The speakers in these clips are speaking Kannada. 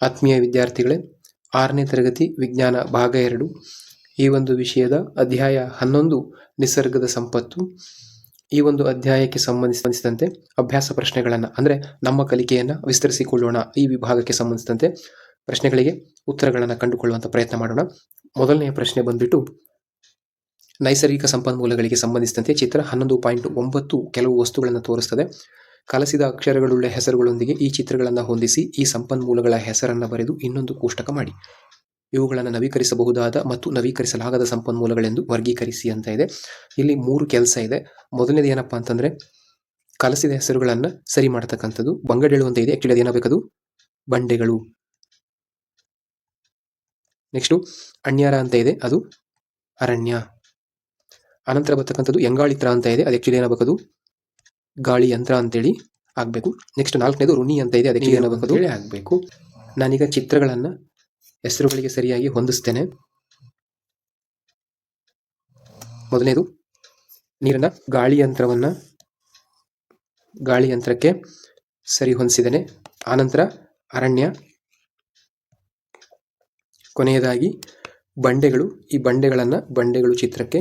ಆತ್ಮೀಯ ವಿದ್ಯಾರ್ಥಿಗಳೇ, 6ನೇ ತರಗತಿ ವಿಜ್ಞಾನ ಭಾಗ 2 ಈ ಒಂದು ವಿಷಯದ ಅಧ್ಯಾಯ 11 ನಿಸರ್ಗದ ಸಂಪತ್ತು. ಈ ಒಂದು ಅಧ್ಯಾಯಕ್ಕೆ ಸಂಬಂಧಿಸಿದಂತೆ ಅಭ್ಯಾಸ ಪ್ರಶ್ನೆಗಳನ್ನು ಅಂದರೆ ನಮ್ಮ ಕಲಿಕೆಯನ್ನು ವಿಸ್ತರಿಸಿಕೊಳ್ಳೋಣ. ಈ ವಿಭಾಗಕ್ಕೆ ಸಂಬಂಧಿಸಿದಂತೆ ಪ್ರಶ್ನೆಗಳಿಗೆ ಉತ್ತರಗಳನ್ನು ಕಂಡುಕೊಳ್ಳುವಂಥ ಪ್ರಯತ್ನ ಮಾಡೋಣ. ಮೊದಲನೆಯ ಪ್ರಶ್ನೆ ಬಂದ್ಬಿಟ್ಟು ನೈಸರ್ಗಿಕ ಸಂಪನ್ಮೂಲಗಳಿಗೆ ಸಂಬಂಧಿಸಿದಂತೆ ಚಿತ್ರ 11.9 ಕೆಲವು ವಸ್ತುಗಳನ್ನು ತೋರಿಸ್ತದೆ. ಕಲಸಿದ ಅಕ್ಷರಗಳುಳ್ಳ ಹೆಸರುಗಳೊಂದಿಗೆ ಈ ಚಿತ್ರಗಳನ್ನು ಹೊಂದಿಸಿ ಈ ಸಂಪನ್ಮೂಲಗಳ ಹೆಸರನ್ನು ಬರೆದು ಇನ್ನೊಂದು ಕೋಷ್ಟಕ ಮಾಡಿ. ಇವುಗಳನ್ನು ನವೀಕರಿಸಬಹುದಾದ ಮತ್ತು ನವೀಕರಿಸಲಾಗದ ಸಂಪನ್ಮೂಲಗಳೆಂದು ವರ್ಗೀಕರಿಸಿ ಅಂತ ಇದೆ. ಇಲ್ಲಿ 3 ಕೆಲಸ ಇದೆ. ಮೊದಲನೇದು ಏನಪ್ಪಾ ಅಂತಂದ್ರೆ ಕಲಸಿದ ಹೆಸರುಗಳನ್ನು ಸರಿ ಮಾಡತಕ್ಕಂಥದ್ದು. ಬಂಗಡೆಳು ಅಂತ ಇದೆ, ಆಕ್ಚುಲಿ ಅದೇನಾಗಬೇಕದು ಬಂಡೆಗಳು. ನೆಕ್ಸ್ಟು ಅಣ್ಯಾರ ಅಂತ ಇದೆ, ಅದು ಅರಣ್ಯ. ಅನಂತರ ಬರ್ತಕ್ಕಂಥದ್ದು ಎಂಗಾಳಿತ್ರ ಅಂತ ಇದೆ, ಅದು ಆಕ್ಚುಲಿ ಏನಾಗಬೇಕದು ಗಾಳಿ ಯಂತ್ರ ಅಂತೇಳಿ ಆಗಬೇಕು. ನೆಕ್ಸ್ಟ್ 4ನೇದು ಋಣಿ ಅಂತ ಇದೆ, ಅದಕ್ಕೆ ಏನಾಗಬೇಕು ಹೇಳಿ ಆಗಬೇಕು. ನಾನೀಗ ಚಿತ್ರಗಳನ್ನು ಹೆಸರುಗಳಿಗೆ ಸರಿಯಾಗಿ ಹೊಂದಿಸ್ತೇನೆ. ಮೊದಲನೇದು ನೀರನ್ನ ಗಾಳಿ ಯಂತ್ರಕ್ಕೆ ಸರಿ ಹೊಂದಿಸಿದ್ದೇನೆ. ಆನಂತರ ಅರಣ್ಯ, ಕೊನೆಯದಾಗಿ ಬಂಡೆಗಳು. ಈ ಬಂಡೆಗಳು ಚಿತ್ರಕ್ಕೆ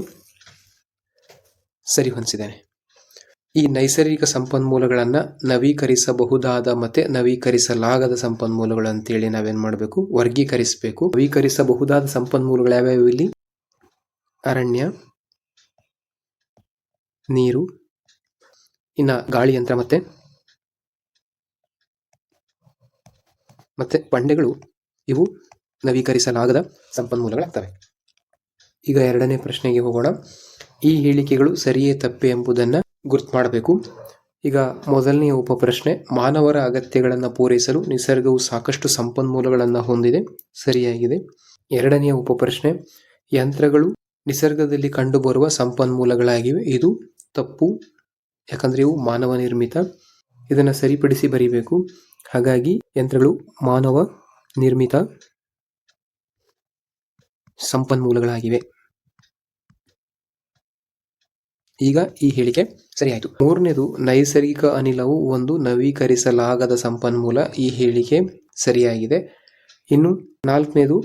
ಸರಿ ಹೊಂದಿಸಿದ್ದೇನೆ. ಈ ನೈಸರ್ಗಿಕ ಸಂಪನ್ಮೂಲಗಳನ್ನು ನವೀಕರಿಸಬಹುದಾದ ಮತ್ತೆ ನವೀಕರಿಸಲಾಗದ ಸಂಪನ್ಮೂಲಗಳು ಅಂತೇಳಿ ನಾವೇನ್ ಮಾಡಬೇಕು, ವರ್ಗೀಕರಿಸಬೇಕು. ನವೀಕರಿಸಬಹುದಾದ ಸಂಪನ್ಮೂಲಗಳು ಯಾವ್ಯಾವು ಇಲ್ಲಿ? ಅರಣ್ಯ, ನೀರು, ಇನ್ನ ಗಾಳಿ ಯಂತ್ರ ಮತ್ತೆ ಬಂಡೆಗಳು. ಇವು ನವೀಕರಿಸಲಾಗದ ಸಂಪನ್ಮೂಲಗಳಾಗ್ತವೆ. ಈಗ 2ನೇ ಪ್ರಶ್ನೆಗೆ ಹೋಗೋಣ. ಈ ಹೇಳಿಕೆಗಳು ಸರಿಯೇ ತಪ್ಪೆ ಎಂಬುದನ್ನು ಗುರ್ತು ಮಾಡಬೇಕು. ಈಗ ಮೊದಲನೆಯ ಉಪಪ್ರಶ್ನೆ, ಮಾನವರ ಅಗತ್ಯಗಳನ್ನು ಪೂರೈಸಲು ನಿಸರ್ಗವು ಸಾಕಷ್ಟು ಸಂಪನ್ಮೂಲಗಳನ್ನು ಹೊಂದಿದೆ, ಸರಿಯಾಗಿದೆ. 2ನೆಯ ಉಪಪ್ರಶ್ನೆ, ಯಂತ್ರಗಳು ನಿಸರ್ಗದಲ್ಲಿ ಕಂಡುಬರುವ ಸಂಪನ್ಮೂಲಗಳಾಗಿವೆ, ಇದು ತಪ್ಪು, ಯಾಕಂದ್ರೆ ಇವು ಮಾನವ ನಿರ್ಮಿತ. ಇದನ್ನು ಸರಿಪಡಿಸಿ ಬರೀಬೇಕು. ಹಾಗಾಗಿ ಯಂತ್ರಗಳು ಮಾನವ ನಿರ್ಮಿತ ಸಂಪನ್ಮೂಲಗಳಾಗಿವೆ. ಈಗ ಈ ಹೇಳಿಕೆ ಸರಿಯಾಯಿತು. 3ನೇದು ನೈಸರ್ಗಿಕ ಅನಿಲವು ಒಂದು ನವೀಕರಿಸಲಾಗದ ಸಂಪನ್ಮೂಲ, ಈ ಹೇಳಿಕೆ ಸರಿಯಾಗಿದೆ. ಇನ್ನು 4ನೇದು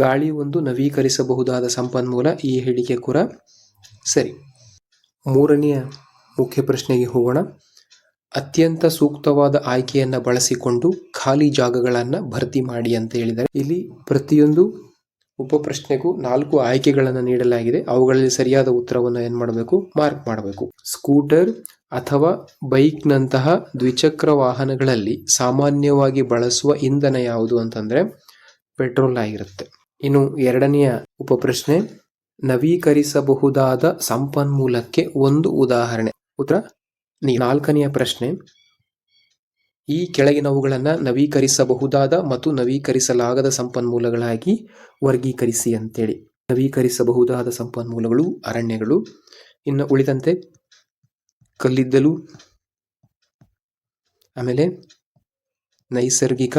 ಗಾಳಿ ಒಂದು ನವೀಕರಿಸಬಹುದಾದ ಸಂಪನ್ಮೂಲ, ಈ ಹೇಳಿಕೆ ಕೂಡ ಸರಿ. 3ನೆಯ ಮುಖ್ಯ ಪ್ರಶ್ನೆಗೆ ಹೋಗೋಣ. ಅತ್ಯಂತ ಸೂಕ್ತವಾದ ಆಯ್ಕೆಯನ್ನು ಬಳಸಿಕೊಂಡು ಖಾಲಿ ಜಾಗಗಳನ್ನು ಭರ್ತಿ ಮಾಡಿ ಅಂತ ಹೇಳಿದ್ದಾರೆ. ಇಲ್ಲಿ ಪ್ರತಿಯೊಂದು ಉಪಪ್ರಶ್ನೆಗೂ 4 ಆಯ್ಕೆಗಳನ್ನು ನೀಡಲಾಗಿದೆ. ಅವುಗಳಲ್ಲಿ ಸರಿಯಾದ ಉತ್ತರವನ್ನು ಏನ್ ಮಾಡಬೇಕು, ಮಾರ್ಕ್ ಮಾಡಬೇಕು. ಸ್ಕೂಟರ್ ಅಥವಾ ಬೈಕ್ನಂತಹ ದ್ವಿಚಕ್ರ ವಾಹನಗಳಲ್ಲಿ ಸಾಮಾನ್ಯವಾಗಿ ಬಳಸುವ ಇಂಧನ ಯಾವುದು ಅಂತಂದ್ರೆ ಪೆಟ್ರೋಲ್ ಆಗಿರುತ್ತೆ. ಇನ್ನು 2ನೆಯ ಉಪಪ್ರಶ್ನೆ, ನವೀಕರಿಸಬಹುದಾದ ಸಂಪನ್ಮೂಲಕ್ಕೆ ಒಂದು ಉದಾಹರಣೆ. ಉತ್ತರ ನೀರು. 4ನೆಯ ಪ್ರಶ್ನೆ, ಈ ಕೆಳಗಿನವುಗಳನ್ನು ನವೀಕರಿಸಬಹುದಾದ ಮತ್ತು ನವೀಕರಿಸಲಾಗದ ಸಂಪನ್ಮೂಲಗಳಾಗಿ ವರ್ಗೀಕರಿಸಿ ಅಂತೇಳಿ. ನವೀಕರಿಸಬಹುದಾದ ಸಂಪನ್ಮೂಲಗಳು ಅರಣ್ಯಗಳು, ಇನ್ನು ಉಳಿದಂತೆ ಕಲ್ಲಿದ್ದಲು, ಆಮೇಲೆ ನೈಸರ್ಗಿಕ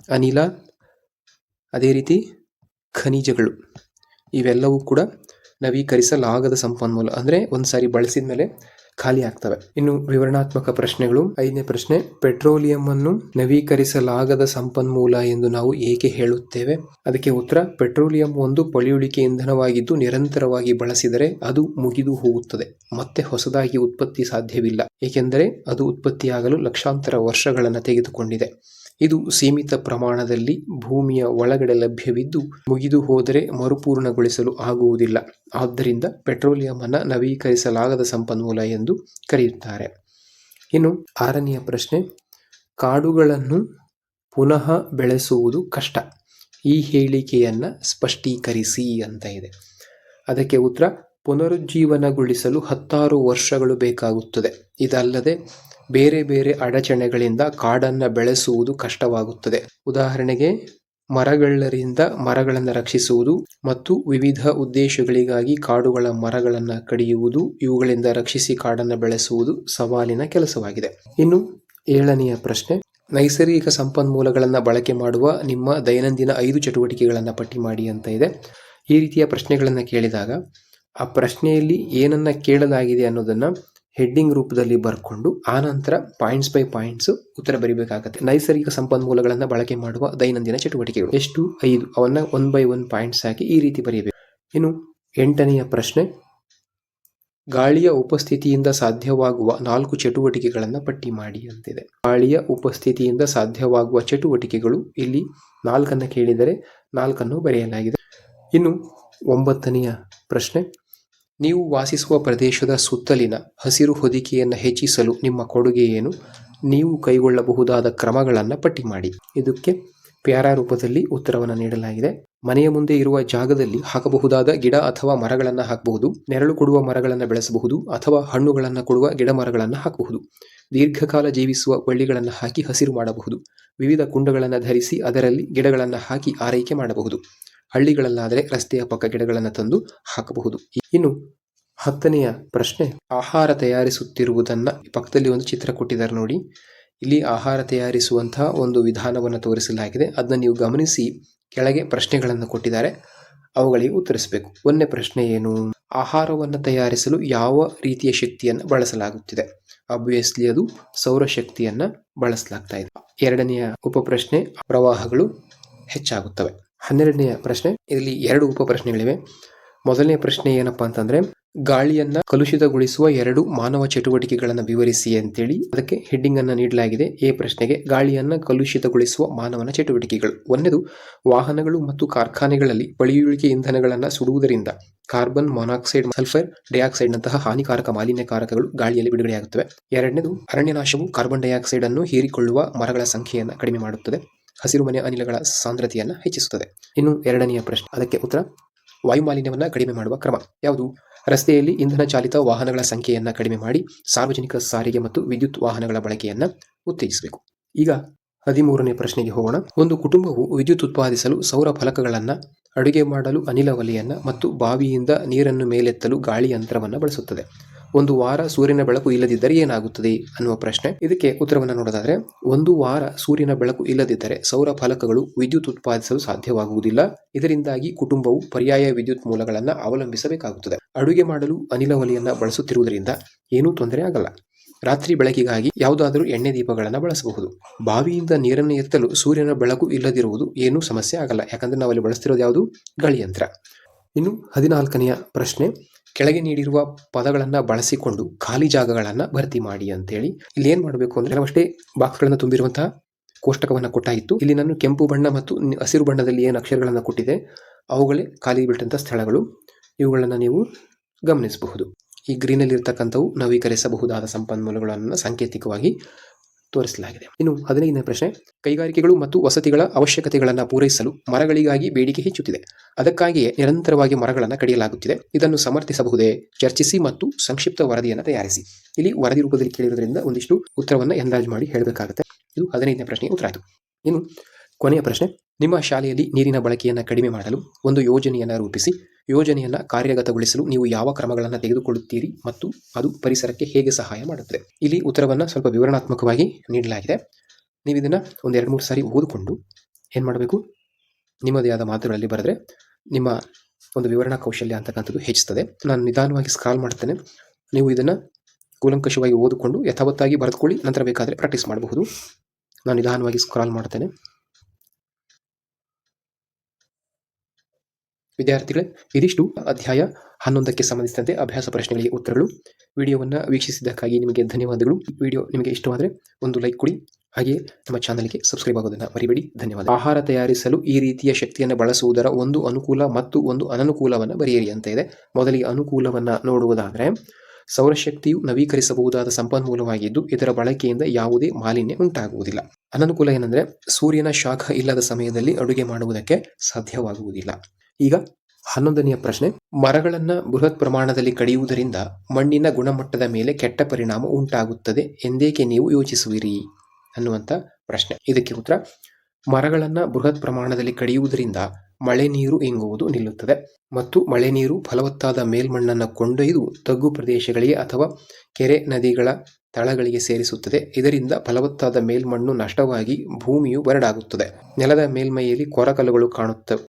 ಅನಿಲ, ಅದೇ ರೀತಿ ಖನಿಜಗಳು, ಇವೆಲ್ಲವೂ ಕೂಡ ನವೀಕರಿಸಲಾಗದ ಸಂಪನ್ಮೂಲ, ಅಂದ್ರೆ ಒಂದ್ಸಾರಿ ಬಳಸಿದ ಮೇಲೆ ಖಾಲಿ ಆಗ್ತವೆ. ಇನ್ನು ವಿವರಣಾತ್ಮಕ ಪ್ರಶ್ನೆಗಳು. 5ನೇ ಪ್ರಶ್ನೆ, ಪೆಟ್ರೋಲಿಯಂ ಅನ್ನು ನವೀಕರಿಸಲಾಗದ ಸಂಪನ್ಮೂಲ ಎಂದು ನಾವು ಏಕೆ ಹೇಳುತ್ತೇವೆ? ಅದಕ್ಕೆ ಉತ್ತರ, ಪೆಟ್ರೋಲಿಯಂ ಒಂದು ಪಳೆಯುಳಿಕೆ ಇಂಧನವಾಗಿದ್ದು ನಿರಂತರವಾಗಿ ಬಳಸಿದರೆ ಅದು ಮುಗಿದು ಹೋಗುತ್ತದೆ, ಮತ್ತೆ ಹೊಸದಾಗಿ ಉತ್ಪತ್ತಿ ಸಾಧ್ಯವಿಲ್ಲ, ಏಕೆಂದರೆ ಅದು ಉತ್ಪತ್ತಿಯಾಗಲು ಲಕ್ಷಾಂತರ ವರ್ಷಗಳನ್ನು ತೆಗೆದುಕೊಂಡಿದೆ. ಇದು ಸೀಮಿತ ಪ್ರಮಾಣದಲ್ಲಿ ಭೂಮಿಯ ಒಳಗಡೆ ಲಭ್ಯವಿದ್ದು ಮುಗಿದು ಹೋದರೆ ಮರುಪೂರ್ಣಗೊಳಿಸಲು ಆಗುವುದಿಲ್ಲ. ಆದ್ದರಿಂದ ಪೆಟ್ರೋಲಿಯಂ ಅನ್ನು ನವೀಕರಿಸಲಾಗದ ಸಂಪನ್ಮೂಲ ಎಂದು ಕರೆಯುತ್ತಾರೆ. ಇನ್ನು 6ನೆಯ ಪ್ರಶ್ನೆ, ಕಾಡುಗಳನ್ನು ಪುನಃ ಬೆಳೆಸುವುದು ಕಷ್ಟ, ಈ ಹೇಳಿಕೆಯನ್ನ ಸ್ಪಷ್ಟೀಕರಿಸಿ ಅಂತ ಇದೆ. ಅದಕ್ಕೆ ಉತ್ತರ, ಪುನರುಜ್ಜೀವನಗೊಳಿಸಲು 10 ವರ್ಷಗಳು ಬೇಕಾಗುತ್ತದೆ. ಇದಲ್ಲದೆ ಬೇರೆ ಬೇರೆ ಅಡಚಣೆಗಳಿಂದ ಕಾಡನ್ನು ಬೆಳೆಸುವುದು ಕಷ್ಟವಾಗುತ್ತದೆ. ಉದಾಹರಣೆಗೆ ಮರಗಳ್ಳರಿಂದ ಮರಗಳನ್ನು ರಕ್ಷಿಸುವುದು ಮತ್ತು ವಿವಿಧ ಉದ್ದೇಶಗಳಿಗಾಗಿ ಕಾಡುಗಳ ಮರಗಳನ್ನು ಕಡಿಯುವುದು, ಇವುಗಳಿಂದ ರಕ್ಷಿಸಿ ಕಾಡನ್ನು ಬೆಳೆಸುವುದು ಸವಾಲಿನ ಕೆಲಸವಾಗಿದೆ. ಇನ್ನು 7ನೆಯ ಪ್ರಶ್ನೆ, ನೈಸರ್ಗಿಕ ಸಂಪನ್ಮೂಲಗಳನ್ನು ಬಳಕೆ ಮಾಡುವ ನಿಮ್ಮ ದೈನಂದಿನ 5 ಚಟುವಟಿಕೆಗಳನ್ನು ಪಟ್ಟಿ ಮಾಡಿ ಅಂತ ಇದೆ. ಈ ರೀತಿಯ ಪ್ರಶ್ನೆಗಳನ್ನು ಕೇಳಿದಾಗ ಆ ಪ್ರಶ್ನೆಯಲ್ಲಿ ಏನನ್ನ ಕೇಳಲಾಗಿದೆ ಅನ್ನೋದನ್ನ ಹೆಡ್ಡಿಂಗ್ ರೂಪದಲ್ಲಿ ಬರ್ಕೊಂಡು ಆನಂತರ ಪಾಯಿಂಟ್ಸ್ ಬೈ ಪಾಯಿಂಟ್ಸ್ ಉತ್ತರ ಬರೀಬೇಕಾಗುತ್ತೆ. ನೈಸರ್ಗಿಕ ಸಂಪನ್ಮೂಲಗಳನ್ನು ಬಳಕೆ ಮಾಡುವ ದೈನಂದಿನ ಚಟುವಟಿಕೆಗಳು ಎಷ್ಟು? 5. ಅವನ್ನ 1 by 1 ಪಾಯಿಂಟ್ಸ್ ಹಾಕಿ ಈ ರೀತಿ ಬರೀಬೇಕು. ಇನ್ನು 8ನೆಯ ಪ್ರಶ್ನೆ, ಗಾಳಿಯ ಉಪಸ್ಥಿತಿಯಿಂದ ಸಾಧ್ಯವಾಗುವ 4 ಚಟುವಟಿಕೆಗಳನ್ನು ಪಟ್ಟಿ ಮಾಡಿ ಅಂತಿದೆ. ಗಾಳಿಯ ಉಪಸ್ಥಿತಿಯಿಂದ ಸಾಧ್ಯವಾಗುವ ಚಟುವಟಿಕೆಗಳು ಇಲ್ಲಿ 4 ಕೇಳಿದರೆ 4 ಬರೆಯಲಾಗಿದೆ. ಇನ್ನು 9ನೆಯ ಪ್ರಶ್ನೆ, ನೀವು ವಾಸಿಸುವ ಪ್ರದೇಶದ ಸುತ್ತಲಿನ ಹಸಿರು ಹೊದಿಕೆಯನ್ನು ಹೆಚ್ಚಿಸಲು ನಿಮ್ಮ ಕೊಡುಗೆ ಏನು? ನೀವು ಕೈಗೊಳ್ಳಬಹುದಾದ ಕ್ರಮಗಳನ್ನು ಪಟ್ಟಿ ಮಾಡಿ. ಇದಕ್ಕೆ ಪ್ಯಾರಾ ರೂಪದಲ್ಲಿ ಉತ್ತರವನ್ನು ನೀಡಲಾಗಿದೆ. ಮನೆಯ ಮುಂದೆ ಇರುವ ಜಾಗದಲ್ಲಿ ಹಾಕಬಹುದಾದ ಗಿಡ ಅಥವಾ ಮರಗಳನ್ನು ಹಾಕಬಹುದು. ನೆರಳು ಕೊಡುವ ಮರಗಳನ್ನು ಬೆಳೆಸಬಹುದು ಅಥವಾ ಹಣ್ಣುಗಳನ್ನು ಕೊಡುವ ಗಿಡ ಮರಗಳನ್ನು ಹಾಕಬಹುದು. ದೀರ್ಘಕಾಲ ಜೀವಿಸುವ ಬಳ್ಳಿಗಳನ್ನು ಹಾಕಿ ಹಸಿರು ಮಾಡಬಹುದು. ವಿವಿಧ ಕುಂಡಗಳನ್ನು ಧರಿಸಿ ಅದರಲ್ಲಿ ಗಿಡಗಳನ್ನು ಹಾಕಿ ಆರೈಕೆ ಮಾಡಬಹುದು. ಹಳ್ಳಿಗಳಲ್ಲಾದರೆ ರಸ್ತೆಯ ಪಕ್ಕ ಗಿಡಗಳನ್ನು ತಂದು ಹಾಕಬಹುದು. ಇನ್ನು 10ನೆಯ ಪ್ರಶ್ನೆ, ಆಹಾರ ತಯಾರಿಸುತ್ತಿರುವುದನ್ನು ಪಕ್ಕದಲ್ಲಿ ಒಂದು ಚಿತ್ರ ಕೊಟ್ಟಿದ್ದಾರೆ ನೋಡಿ. ಇಲ್ಲಿ ಆಹಾರ ತಯಾರಿಸುವಂತಹ ಒಂದು ವಿಧಾನವನ್ನು ತೋರಿಸಲಾಗಿದೆ. ಅದನ್ನ ನೀವು ಗಮನಿಸಿ ಕೆಳಗೆ ಪ್ರಶ್ನೆಗಳನ್ನು ಕೊಟ್ಟಿದ್ದಾರೆ, ಅವುಗಳಿಗೆ ಉತ್ತರಿಸಬೇಕು. 1ನೇ ಪ್ರಶ್ನೆ ಏನು? ಆಹಾರವನ್ನು ತಯಾರಿಸಲು ಯಾವ ರೀತಿಯ ಶಕ್ತಿಯನ್ನು ಬಳಸಲಾಗುತ್ತಿದೆ? ಆಬ್ವಿಯಸ್ಲಿ ಅದು ಸೌರಶಕ್ತಿಯನ್ನು ಬಳಸಲಾಗ್ತಾ ಇದೆ. 2ನೆಯ ಉಪಪ್ರಶ್ನೆ, ಪ್ರವಾಹಗಳು ಹೆಚ್ಚಾಗುತ್ತವೆ. 12ನೆಯ ಪ್ರಶ್ನೆ, ಇಲ್ಲಿ 2 ಉಪಪ್ರಶ್ನೆಗಳಿವೆ. ಮೊದಲನೇ ಪ್ರಶ್ನೆ ಏನಪ್ಪಾ ಅಂತಂದ್ರೆ, ಗಾಳಿಯನ್ನ ಕಲುಷಿತಗೊಳಿಸುವ 2 ಮಾನವ ಚಟುವಟಿಕೆಗಳನ್ನು ವಿವರಿಸಿ ಅಂತೇಳಿ ಅದಕ್ಕೆ ಹೆಡ್ಡಿಂಗ್ ಅನ್ನು ನೀಡಲಾಗಿದೆ. ಎ ಪ್ರಶ್ನೆಗೆ, ಗಾಳಿಯನ್ನ ಕಲುಷಿತಗೊಳಿಸುವ ಮಾನವನ ಚಟುವಟಿಕೆಗಳು. 1ನೇದು, ವಾಹನಗಳು ಮತ್ತು ಕಾರ್ಖಾನೆಗಳಲ್ಲಿ ಪಳೆಯುಳಿಕೆ ಇಂಧನಗಳನ್ನು ಸುಡುವುದರಿಂದ ಕಾರ್ಬನ್ ಮಾನಾಕ್ಸೈಡ್, ಸಲ್ಫರ್ ಡೈಆಕ್ಸೈಡ್ ನಂತಹ ಹಾನಿಕಾರಕ ಮಾಲಿನ್ಯಕಾರಕಗಳು ಗಾಳಿಯಲ್ಲಿ ಬಿಡುಗಡೆಯಾಗುತ್ತವೆ. 2ನೇದು, ಅರಣ್ಯನಾಶವು ಕಾರ್ಬನ್ ಡೈಆಕ್ಸೈಡ್ ಅನ್ನು ಹೀರಿಕೊಳ್ಳುವ ಮರಗಳ ಸಂಖ್ಯೆಯನ್ನು ಕಡಿಮೆ ಮಾಡುತ್ತದೆ. ಹಸಿರುಮನೆ ಅನಿಲಗಳ ಸಾಂದ್ರತೆಯನ್ನು ಹೆಚ್ಚಿಸುತ್ತದೆ. ಇನ್ನು 2ನೆಯ ಪ್ರಶ್ನೆ, ಅದಕ್ಕೆ ಉತ್ತರ, ವಾಯುಮಾಲಿನ್ಯವನ್ನು ಕಡಿಮೆ ಮಾಡುವ ಕ್ರಮ ಯಾವುದು? ರಸ್ತೆಯಲ್ಲಿ ಇಂಧನ ಚಾಲಿತ ವಾಹನಗಳ ಸಂಖ್ಯೆಯನ್ನು ಕಡಿಮೆ ಮಾಡಿ ಸಾರ್ವಜನಿಕ ಸಾರಿಗೆ ಮತ್ತು ವಿದ್ಯುತ್ ವಾಹನಗಳ ಬಳಕೆಯನ್ನು ಉತ್ತೇಜಿಸಬೇಕು. ಈಗ 13ನೇ ಪ್ರಶ್ನೆಗೆ ಹೋಗೋಣ. ಒಂದು ಕುಟುಂಬವು ವಿದ್ಯುತ್ ಉತ್ಪಾದಿಸಲು ಸೌರ ಫಲಕಗಳನ್ನು, ಅಡುಗೆ ಮಾಡಲು ಅನಿಲ ಒಲೆಯನ್ನು ಮತ್ತು ಬಾವಿಯಿಂದ ನೀರನ್ನು ಮೇಲೆತ್ತಲು ಗಾಳಿ ಯಂತ್ರವನ್ನು ಬಳಸುತ್ತದೆ. ಒಂದು ವಾರ ಸೂರ್ಯನ ಬೆಳಕು ಇಲ್ಲದಿದ್ದರೆ ಏನಾಗುತ್ತದೆ ಅನ್ನುವ ಪ್ರಶ್ನೆ. ಇದಕ್ಕೆ ಉತ್ತರವನ್ನು ನೋಡೋದಾದ್ರೆ, ಒಂದು ವಾರ ಸೂರ್ಯನ ಬೆಳಕು ಇಲ್ಲದಿದ್ದರೆ ಸೌರ ಫಲಕಗಳು ವಿದ್ಯುತ್ ಉತ್ಪಾದಿಸಲು ಸಾಧ್ಯವಾಗುವುದಿಲ್ಲ. ಇದರಿಂದಾಗಿ ಕುಟುಂಬವು ಪರ್ಯಾಯ ವಿದ್ಯುತ್ ಮೂಲಗಳನ್ನು ಅವಲಂಬಿಸಬೇಕಾಗುತ್ತದೆ. ಅಡುಗೆ ಮಾಡಲು ಅನಿಲ ಒಲೆಯನ್ನು ಬಳಸುತ್ತಿರುವುದರಿಂದ ಏನೂ ತೊಂದರೆ ಆಗಲ್ಲ. ರಾತ್ರಿ ಬೆಳಕಿಗಾಗಿ ಯಾವುದಾದರೂ ಎಣ್ಣೆ ದೀಪಗಳನ್ನು ಬಳಸಬಹುದು. ಬಾವಿಯಿಂದ ನೀರನ್ನು ಎತ್ತಲು ಸೂರ್ಯನ ಬೆಳಕು ಇಲ್ಲದಿರುವುದು ಏನೂ ಸಮಸ್ಯೆ ಆಗಲ್ಲ, ಯಾಕಂದ್ರೆ ನಾವಲ್ಲಿ ಬಳಸ್ತಿರೋದು ಯಾವುದು? ಗಾಳಿಯಂತ್ರ. ಇನ್ನು 14ನೆಯ ಪ್ರಶ್ನೆ, ಕೆಳಗೆ ನೀಡಿರುವ ಪದಗಳನ್ನು ಬಳಸಿಕೊಂಡು ಖಾಲಿ ಜಾಗಗಳನ್ನು ಭರ್ತಿ ಮಾಡಿ ಅಂತೇಳಿ. ಇಲ್ಲಿ ಏನು ಮಾಡಬೇಕು ಅಂದರೆ, ನಾವಷ್ಟೇ ಬಾಕ್ಸ್ಗಳನ್ನು ತುಂಬಿರುವಂತಹ ಕೋಷ್ಟಕವನ್ನು ಕೊಟ್ಟಾಯಿತು. ಇಲ್ಲಿ ನಾನು ಕೆಂಪು ಬಣ್ಣ ಮತ್ತು ಹಸಿರು ಬಣ್ಣದಲ್ಲಿ ಏನು ಅಕ್ಷರಗಳನ್ನು ಕೊಟ್ಟಿದೆ ಅವುಗಳೇ ಖಾಲಿ ಬಿಟ್ಟಂಥ ಸ್ಥಳಗಳು. ಇವುಗಳನ್ನು ನೀವು ಗಮನಿಸಬಹುದು. ಈ ಗ್ರೀನಲ್ಲಿ ಇರ್ತಕ್ಕಂಥವು ನವೀಕರಿಸಬಹುದಾದ ಸಂಪನ್ಮೂಲಗಳನ್ನು ಸಾಂಕೇತಿಕವಾಗಿ ತೋರಿಸಲಾಗಿದೆ. ಇನ್ನು 15ನೇ ಪ್ರಶ್ನೆ, ಕೈಗಾರಿಕೆಗಳು ಮತ್ತು ವಸತಿಗಳ ಅವಶ್ಯಕತೆಗಳನ್ನು ಪೂರೈಸಲು ಮರಗಳಿಗಾಗಿ ಬೇಡಿಕೆ ಹೆಚ್ಚುತ್ತಿದೆ. ಅದಕ್ಕಾಗಿಯೇ ನಿರಂತರವಾಗಿ ಮರಗಳನ್ನು ಕಡಿಯಲಾಗುತ್ತಿದೆ. ಇದನ್ನು ಸಮರ್ಥಿಸಬಹುದೇ? ಚರ್ಚಿಸಿ ಮತ್ತು ಸಂಕ್ಷಿಪ್ತ ವರದಿಯನ್ನು ತಯಾರಿಸಿ. ಇಲ್ಲಿ ವರದಿ ರೂಪದಲ್ಲಿ ಕೇಳಿರೋದ್ರಿಂದ ಒಂದಿಷ್ಟು ಉತ್ತರವನ್ನು ಅಂದಾಜು ಮಾಡಿ ಹೇಳಬೇಕಾಗುತ್ತೆ. ಇದು 15ನೇ ಪ್ರಶ್ನೆಗೆ ಉತ್ತರ ಆಯಿತು. ಇನ್ನು ಕೊನೆಯ ಪ್ರಶ್ನೆ, ನಿಮ್ಮ ಶಾಲೆಯಲ್ಲಿ ನೀರಿನ ಬಳಕೆಯನ್ನು ಕಡಿಮೆ ಮಾಡಲು ಒಂದು ಯೋಜನೆಯನ್ನು ರೂಪಿಸಿ. ಯೋಜನೆಯನ್ನು ಕಾರ್ಯಗತಗೊಳಿಸಲು ನೀವು ಯಾವ ಕ್ರಮಗಳನ್ನು ತೆಗೆದುಕೊಳ್ಳುತ್ತೀರಿ ಮತ್ತು ಅದು ಪರಿಸರಕ್ಕೆ ಹೇಗೆ ಸಹಾಯ ಮಾಡುತ್ತದೆ? ಇಲ್ಲಿ ಉತ್ತರವನ್ನು ಸ್ವಲ್ಪ ವಿವರಣಾತ್ಮಕವಾಗಿ ನೀಡಲಾಗಿದೆ. ನೀವು ಇದನ್ನು ಒಂದು 2-3 ಸಾರಿ ಓದಿಕೊಂಡು ಏನು ಮಾಡಬೇಕು, ನಿಮ್ಮದೇ ಆದ ಮಾತುಗಳಲ್ಲಿ ಬರೆದ್ರೆ ನಿಮ್ಮ ಒಂದು ವಿವರಣಾ ಕೌಶಲ್ಯ ಅಂತಕ್ಕಂಥದ್ದು ಹೆಚ್ಚುತ್ತದೆ. ನಾನು ನಿಧಾನವಾಗಿ ಸ್ಕ್ರಾಲ್ ಮಾಡ್ತೇನೆ, ನೀವು ಇದನ್ನು ಕೂಲಂಕಷವಾಗಿ ಓದಿಕೊಂಡು ಯಥಾವತ್ತಾಗಿ ಬರೆದುಕೊಳ್ಳಿ. ನಂತರ ಬೇಕಾದರೆ ಪ್ರಾಕ್ಟೀಸ್ ಮಾಡಬಹುದು. ನಾನು ನಿಧಾನವಾಗಿ ಸ್ಕ್ರಾಲ್ ಮಾಡ್ತೇನೆ. ವಿದ್ಯಾರ್ಥಿಗಳೇ, ಇದಿಷ್ಟು ಅಧ್ಯಾಯ 11ಕ್ಕೆ ಸಂಬಂಧಿಸಿದಂತೆ ಅಭ್ಯಾಸ ಪ್ರಶ್ನೆಗಳಿಗೆ ಉತ್ತರಗಳು. ವಿಡಿಯೋವನ್ನು ವೀಕ್ಷಿಸಿದ್ದಕ್ಕಾಗಿ ನಿಮಗೆ ಧನ್ಯವಾದಗಳು. ವಿಡಿಯೋ ನಿಮಗೆ ಇಷ್ಟವಾದರೆ ಒಂದು ಲೈಕ್ ಕೊಡಿ, ಹಾಗೆಯೇ ನಮ್ಮ ಚಾನಲ್ಗೆ ಸಬ್ಸ್ಕ್ರೈಬ್ ಆಗೋದನ್ನು ಮರಿಬೇಡಿ. ಧನ್ಯವಾದ. ಆಹಾರ ತಯಾರಿಸಲು ಈ ರೀತಿಯ ಶಕ್ತಿಯನ್ನು ಬಳಸುವುದರ ಒಂದು ಅನುಕೂಲ ಮತ್ತು ಒಂದು ಅನನುಕೂಲವನ್ನು ಬರೆಯಿರಿ ಅಂತ ಇದೆ. ಮೊದಲಿಗೆ ಅನುಕೂಲವನ್ನು ನೋಡುವುದಾದರೆ, ಸೌರಶಕ್ತಿಯು ನವೀಕರಿಸಬಹುದಾದ ಸಂಪನ್ಮೂಲವಾಗಿದ್ದು ಇದರ ಬಳಕೆಯಿಂದ ಯಾವುದೇ ಮಾಲಿನ್ಯ ಉಂಟಾಗುವುದಿಲ್ಲ. ಅನನುಕೂಲ ಏನಂದರೆ, ಸೂರ್ಯನ ಶಾಖ ಇಲ್ಲದ ಸಮಯದಲ್ಲಿ ಅಡುಗೆ ಮಾಡುವುದಕ್ಕೆ ಸಾಧ್ಯವಾಗುವುದಿಲ್ಲ. ಈಗ 11ನೆಯ ಪ್ರಶ್ನೆ, ಮರಗಳನ್ನು ಬೃಹತ್ ಪ್ರಮಾಣದಲ್ಲಿ ಕಡಿಯುವುದರಿಂದ ಮಣ್ಣಿನ ಗುಣಮಟ್ಟದ ಮೇಲೆ ಕೆಟ್ಟ ಪರಿಣಾಮ ಉಂಟಾಗುತ್ತದೆ ಎಂದೇಕೆ ನೀವು ಯೋಚಿಸುವಿರಿ ಅನ್ನುವಂಥ ಪ್ರಶ್ನೆ. ಇದಕ್ಕೆ ಉತ್ತರ, ಮರಗಳನ್ನು ಬೃಹತ್ ಪ್ರಮಾಣದಲ್ಲಿ ಕಡಿಯುವುದರಿಂದ ಮಳೆ ನೀರು ಇಂಗುವುದು ನಿಲ್ಲುತ್ತದೆ ಮತ್ತು ಮಳೆ ನೀರು ಫಲವತ್ತಾದ ಮೇಲ್ಮಣ್ಣನ್ನು ಕೊಂಡೊಯ್ದು ತಗ್ಗು ಪ್ರದೇಶಗಳಿಗೆ ಅಥವಾ ಕೆರೆ ನದಿಗಳ ತಳಗಳಿಗೆ ಸೇರಿಸುತ್ತದೆ. ಇದರಿಂದ ಫಲವತ್ತಾದ ಮೇಲ್ಮಣ್ಣು ನಷ್ಟವಾಗಿ ಭೂಮಿಯು ಬರಡಾಗುತ್ತದೆ. ನೆಲದ ಮೇಲ್ಮೈಯಲ್ಲಿ ಕೊರಕಲ್ಲುಗಳು ಕಾಣುತ್ತವೆ.